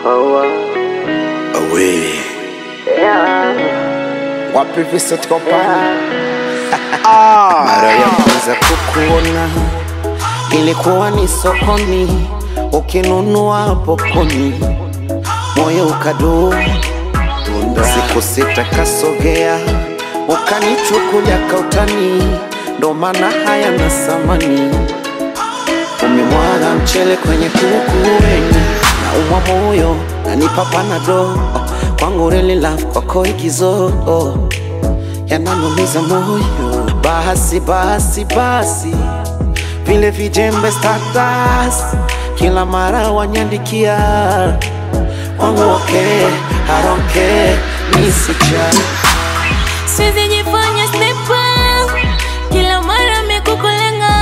Away. Wapi visa tukopana? Mara ya kwanza kukuona ilikuwa ni sokoni, ukinunua popcorni moyo ukadunda. Siku sita kasogea, ukanichukulia kautani, ndo maana haya na samani. Umemwaga mchele kwenye kuku wenye na umwa moyo, nanipa panado. Kwangu really love kwako igizo, yananumiza moyo. Basi vile vijembe status kila mara wanyandikia. Kwangu okay, I don't care, nisijali. Siwezi jifanya sniper, kila mara mekukulenga.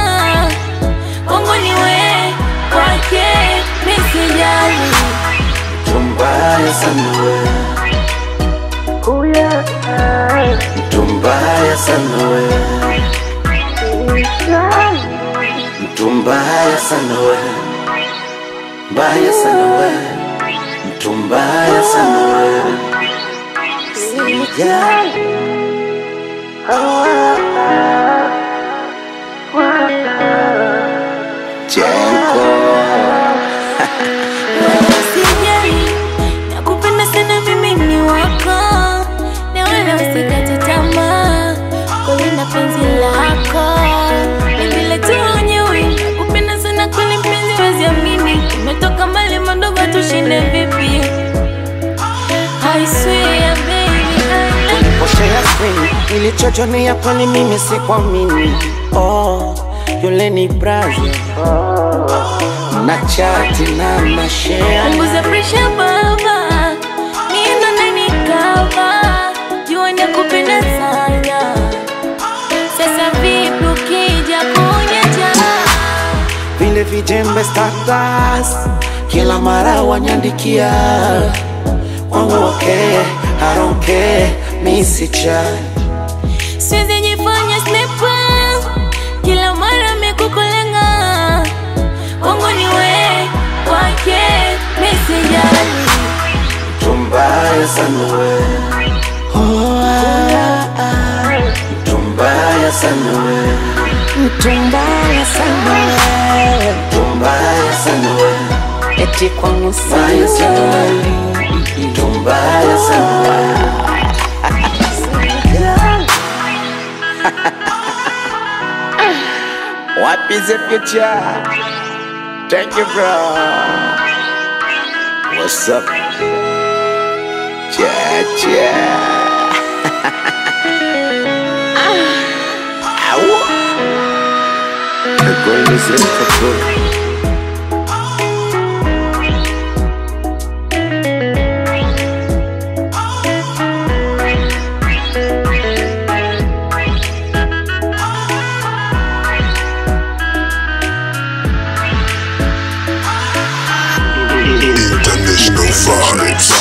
Kwangu ni we, kwake, nisijali. Mtumbaya sana we, mtumbaya sana we, mtumbaya sana we, mbaya sana we, mtumbaya sana we, sijali. Jenko Sijali, nakupenda sana mimi ni wako, na wala usikate tamaa kulinda penzi lako. Ni vile tu wenyewe nakupenda sana kweli mpenzi, wezi amini. Tumetoka mbali madogo tushinde vipi? I swear baby I love you. Poshea screen ilichojonea kwani mimi sikuamini. Yule ni Brazil na chati na mashare. Punguza pressure baba, nina nani kava, jua nakupenda sana. Sasa vipi ukija kunyaja? Vile vijembe status kila mara wanyandikia. Kwangu okay, I don't care, misijali. Siwezi jifanya sniper, kila mara mekukulenga. Kwangu ni we, kwake, misijali. Mtumbaya sana we, mtumbaya sana we, mtumbaya sana we, mtumbaya sana we, eti kwangu mbaya sana we, mtumbaya sana we. What is the future? Thank you, bro. What's up? Yeah. The goal is in for good. International vibes.